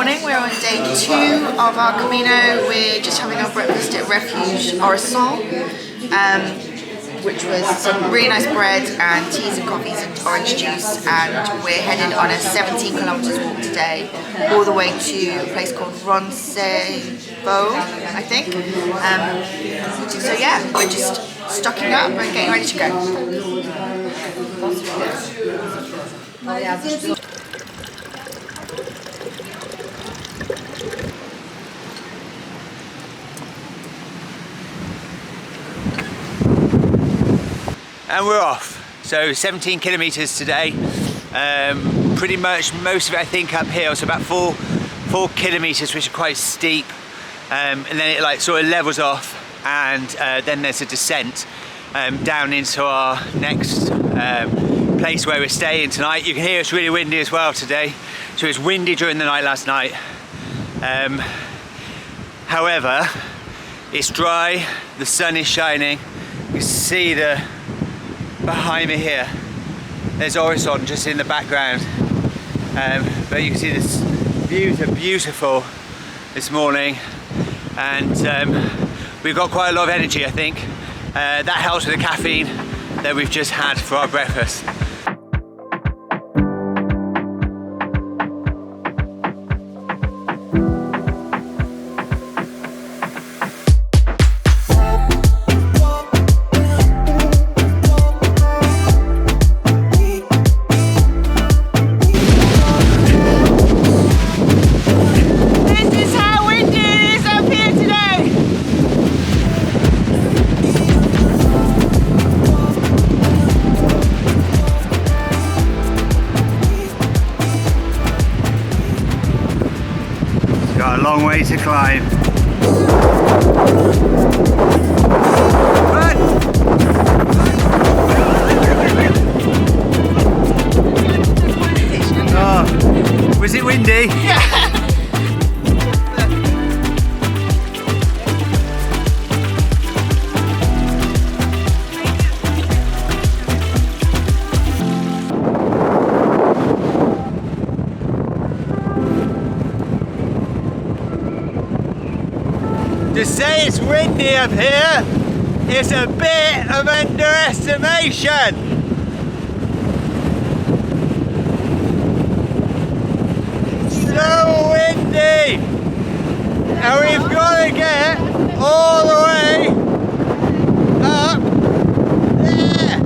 morning, we're on day 2 of our Camino. We're just having our breakfast at Refuge Orisson, which was some really nice bread and teas and coffees and orange juice, and we're headed on a 17 kilometers walk today, all the way to a place called Roncesvalles, I think. So yeah, we're just stocking up and getting ready to go. And we're off. So 17 kilometers today. Pretty much most of it I think uphill, so about 4 kilometers, which are quite steep, and then it like sort of levels off, and then there's a descent down into our next place where we're staying tonight. You can hear it's really windy as well today, so it's windy during the night last night. However, it's dry, the sun is shining. You can see the behind me here, there's Orisson just in the background, but you can see this views are beautiful this morning, and we've got quite a lot of energy. I think that helps with the caffeine that we've just had for our breakfast. Got a long way to climb. Run! Oh, was it windy? Yeah. To say it's windy up here is a bit of underestimation. So windy, and we've got to get all the way up there.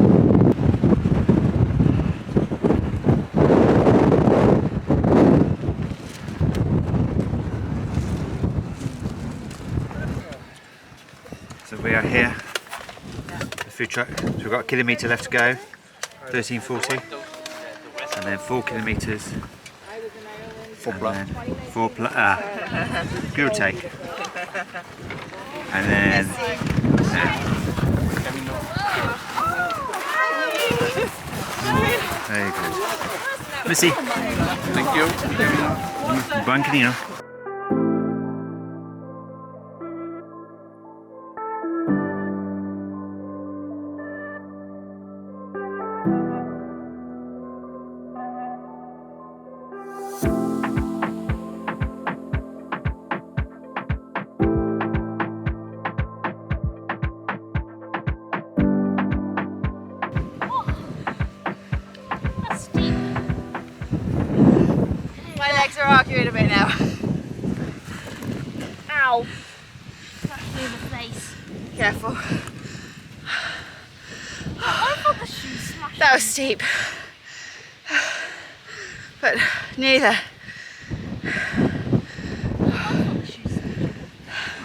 So we are here, the food truck. So we've got a kilometre left to go, 13:40, and then 4 kilometres, and then 4 good take, and then very good. Merci. Thank you. Buon Camino. My legs are arguing a bit now. Ow! Smashed me in the face. Careful. Oh, I thought the shoe smashed That was steep. But nearly there.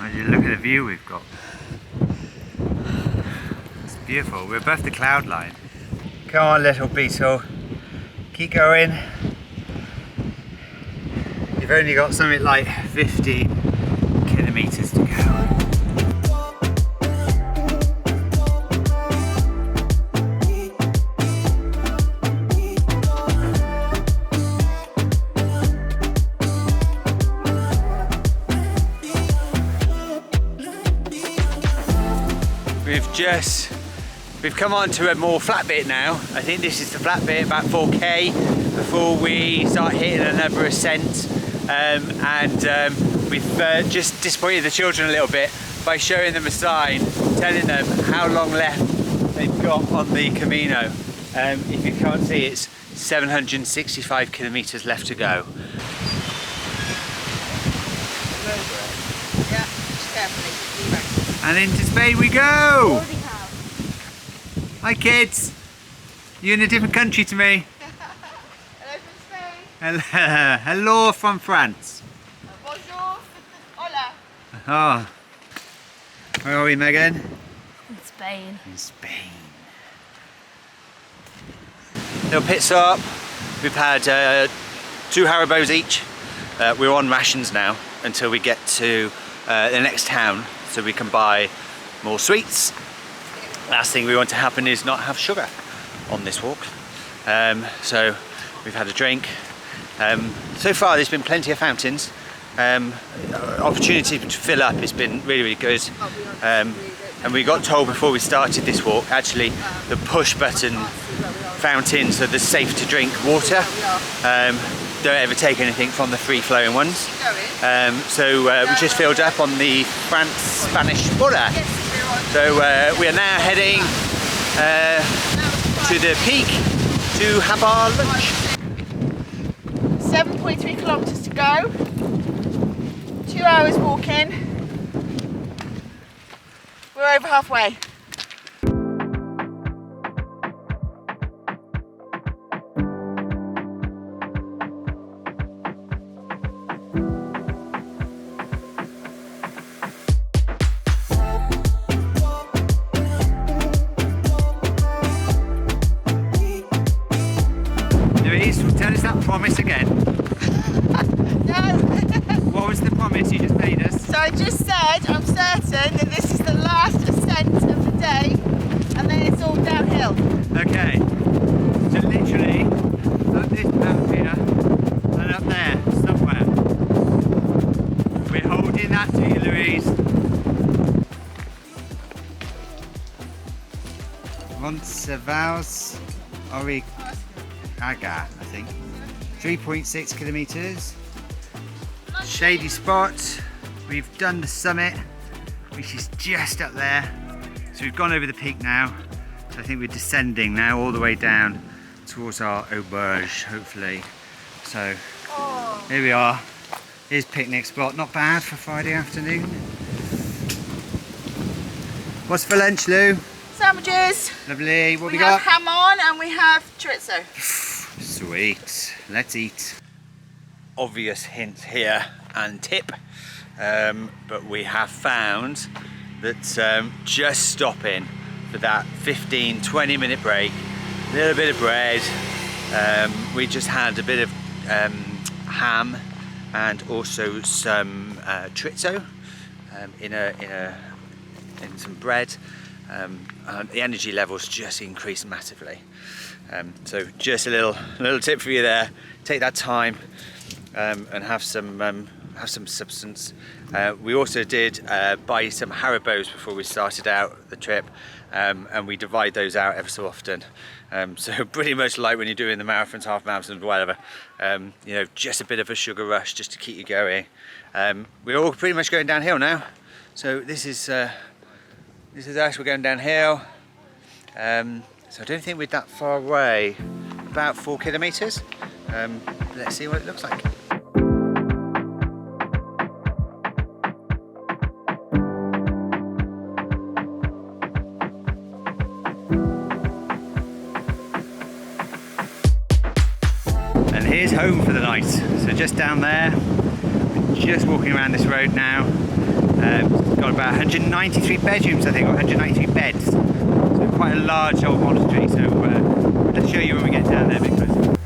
As you look at the view we've got. It's beautiful. We're above the cloud line. Come on, little beetle. Keep going. You've only got something like 50 kilometres to go. We've come on to a more flat bit now. I think this is the flat bit, about 4k, before we start hitting another ascent. We've just disappointed the children a little bit by showing them a sign telling them how long left they've got on the Camino. If you can't see, it's 765 kilometers left to go. Yeah, just carefully. And into Spain we go! Hi kids! You're in a different country to me. Hello from Spain. Hello from France. Bonjour. Hola. Oh. Where are we, Megan? In Spain. In Spain. Little pit stop. We've had 2 Haribos each. We're on rations now until we get to the next town so we can buy more sweets. Last thing we want to happen is not have sugar on this walk. So we've had a drink. So far there's been plenty of fountains. Opportunity to fill up has been really, really good. And we got told before we started this walk, actually the push button fountains are the safe to drink water. Don't ever take anything from the free flowing ones. So we just filled up on the France-Spanish border. So we are now heading to the peak to have our lunch. 7.3 kilometers to go. 2 hours walking. We're over halfway. Louise, tell us that promise again. No. What was the promise you just made us? So I just said I'm certain that this is the last ascent of the day and then it's all downhill. Okay, so literally up this mountain here and up there somewhere. We're holding that to you, Louise. Roncesvalles, I think. 3.6 kilometers. Shady spot. We've done the summit, which is just up there. So we've gone over the peak now. So I think we're descending now all the way down towards our auberge, hopefully. So here we are. Here's picnic spot. Not bad for Friday afternoon. What's for lunch, Lou? Sandwiches. Lovely. What we have got? ham on and we have chorizo. Sweet. Let's eat. Obvious hint here and tip, but we have found that just stopping for that 15-20 minute break, a little bit of bread, we just had a bit of ham and also some chorizo in some bread. The energy levels just increased massively. So just a little tip for you there. Take that time and have some substance. We also did buy some Haribos before we started out the trip, and we divide those out ever so often. So pretty much like when you're doing the marathons, half marathons, whatever. You know, just a bit of a sugar rush just to keep you going. We're all pretty much going downhill now. So this is us. We're going downhill. So I don't think we're that far away. About 4 kilometers. Let's see what it looks like. And here's home for the night. So just down there, we're just walking around this road now. It's got about 193 bedrooms, I think, or 193 beds. So quite a large old monastery. So let's show you when we get down there a bit closer.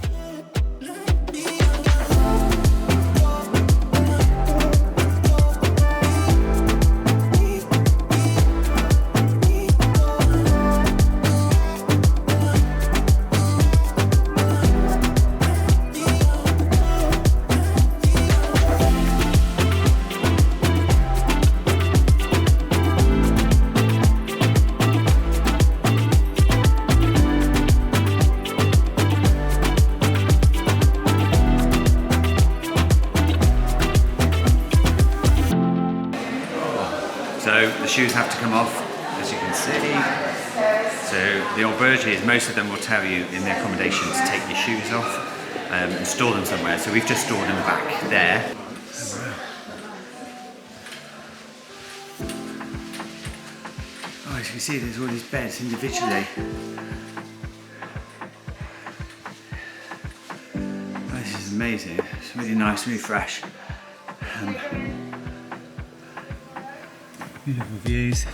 So the shoes have to come off, as you can see. So the Alburgue is, most of them will tell you in the accommodation to take your shoes off and store them somewhere. So we've just stored them back there. Oh, as you can see, there's all these beds individually. Oh, this is amazing. It's really nice, really fresh. Beautiful views.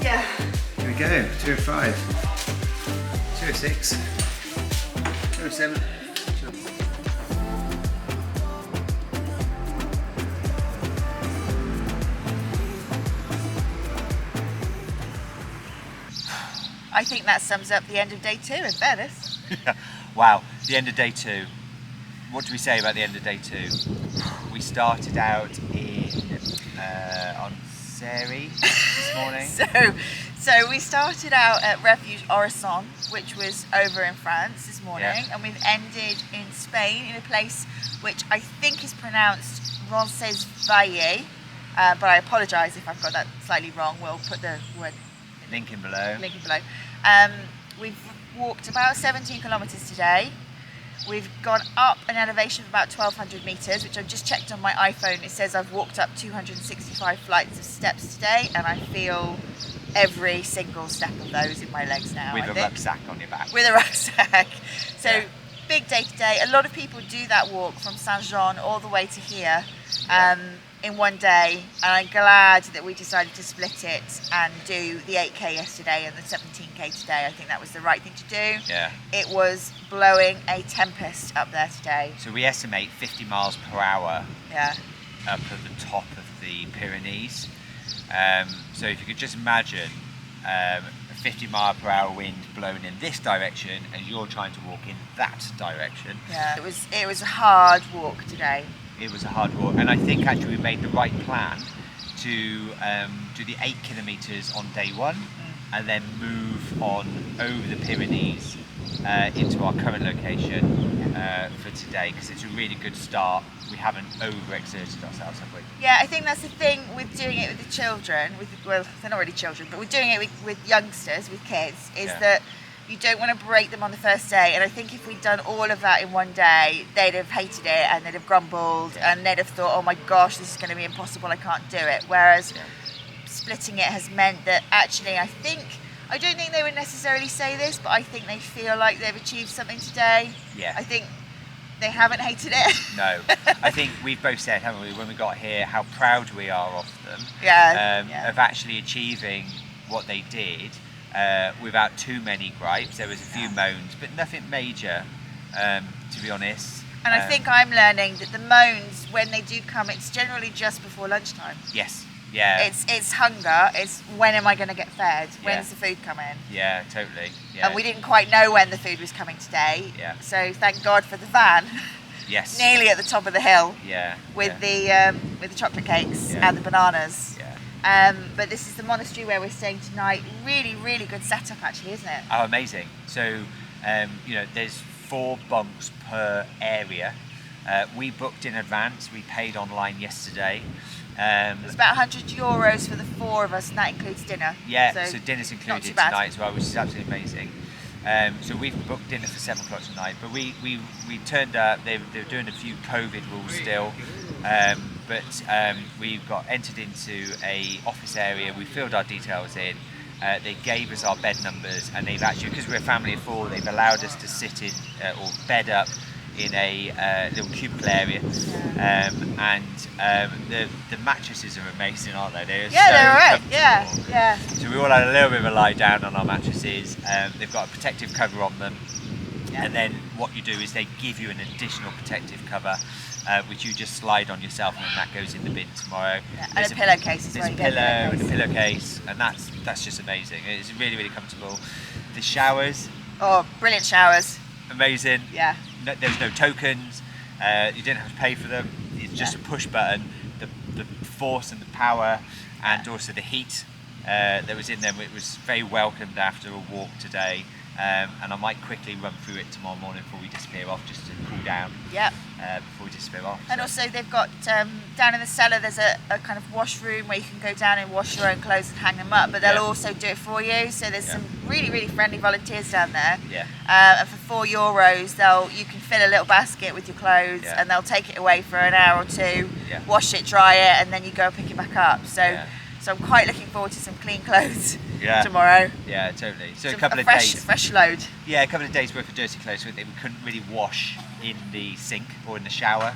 Yeah. Here we go, 205, 206, 207. I think that sums up the end of day 2 in fairness. Wow, the end of day 2. What do we say about the end of day 2? We started out on Seri this morning. So we started out at Refuge Orisson, which was over in France this morning, and we've ended in Spain in a place which I think is pronounced Roncesvalles, but I apologise if I've got that slightly wrong. We'll put the word Link in below. We've walked about 17 kilometres today. We've gone up an elevation of about 1,200 metres, which I've just checked on my iPhone. It says I've walked up 265 flights of steps today, and I feel every single step of those in my legs now. With a rucksack on your back. With a rucksack. So big day today. A lot of people do that walk from Saint-Jean all the way to here in one day, and I'm glad that we decided to split it and do the 8k yesterday and the 17k today. I think that was the right thing to do. Yeah. It was blowing a tempest up there today. So we estimate 50 miles per hour Yeah. up at the top of the Pyrenees. So if you could just imagine a 50 mile per hour wind blowing in this direction and you're trying to walk in that direction. Yeah. It was a hard walk today. It was a hard walk, and I think actually we made the right plan to do the 8 kilometres on day 1 and then move on over the Pyrenees into our current location for today, because it's a really good start. We haven't overexerted ourselves, have we? Yeah, I think that's the thing with doing it with the children, well, they're not really children, but we're doing it with youngsters, with kids, is that you don't want to break them on the first day. And I think if we'd done all of that in one day, they'd have hated it and they'd have grumbled and they'd have thought, oh my gosh, this is going to be impossible, I can't do it. Whereas splitting it has meant that actually I don't think they would necessarily say this, but I think they feel like they've achieved something today. Yeah. I think they haven't hated it. No. I think we've both said, haven't we, when we got here, how proud we are of them. Of actually achieving what they did without too many gripes. There was a few moans, but nothing major, to be honest. And I think I'm learning that the moans, when they do come, it's generally just before lunchtime. Yes. Yeah. It's hunger. It's when am I going to get fed? When's the food coming? Yeah, totally. Yeah. And we didn't quite know when the food was coming today. Yeah. So thank God for the van. Yes. Nearly at the top of the hill. Yeah. With the chocolate cakes and the bananas. Yeah. But this is the monastery where we're staying tonight. Really, really good setup, actually, isn't it? Oh, amazing. So, there's 4 bunks per area. We booked in advance. We paid online yesterday. It's about €100 for the 4 of us, and that includes dinner. Yeah, so dinner's included tonight as well, which is absolutely amazing. So we've booked dinner for 7 o'clock tonight, but we turned up. They were doing a few COVID rules still, but we got entered into a office area. We filled our details in. They gave us our bed numbers, and they've actually, because we're a family of 4, they've allowed us to sit in or bed up in a little cubicle area, and the mattresses are amazing, aren't they? They're they're right. Comfortable. Yeah. So we all had a little bit of a lie down on our mattresses. They've got a protective cover on them, and then what you do is they give you an additional protective cover, which you just slide on yourself, and then that goes in the bin tomorrow. Yeah. And a pillowcase as well. There's a pillow and a pillowcase, and that's just amazing. It's really, really comfortable. The showers. Oh, brilliant showers. Amazing. Yeah. No, there's no tokens. You didn't have to pay for them. It's just a push button. The force and the power, and also the heat that was in them. It was very welcomed after a walk today. and I might quickly run through it tomorrow morning before we disappear off, just to cool down. Yep. Before we disappear off. And also they've got down in the cellar there's a kind of wash room where you can go down and wash your own clothes and hang them up, but they'll also do it for you. So there's some really friendly volunteers down there. Yeah. And for €4 you can fill a little basket with your clothes and they'll take it away for an hour or two, wash it, dry it, and then you go and pick it back up. So I'm quite looking forward to some clean clothes tomorrow. Yeah, totally. So a Some couple of fresh, days. fresh load. Yeah, a couple of days worth of dirty clothes that we couldn't really wash in the sink or in the shower.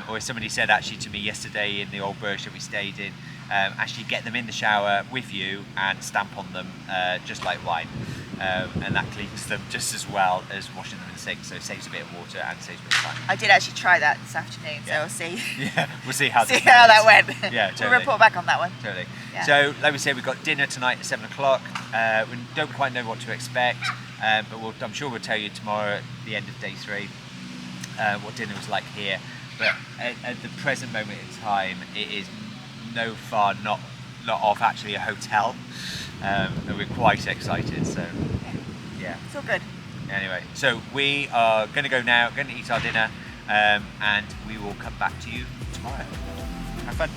Or as somebody said actually to me yesterday in the Alburgue that we stayed in, actually get them in the shower with you and stamp on them just like wine. And that cleans them just as well as washing them in the sink, so it saves a bit of water and saves a bit of time. I did actually try that this afternoon, so we'll see. Yeah, we'll see how that went. Yeah, totally. We'll report back on that one. Totally. Yeah. So, like we said, we've got dinner tonight at 7 o'clock. We don't quite know what to expect, but I'm sure we'll tell you tomorrow at the end of day 3 what dinner was like here. But at the present moment in time, it is not off actually a hotel, and we're quite excited. So, yeah. It's all good. Anyway, so we are going to go now, going to eat our dinner, and we will come back to you tomorrow. Have fun.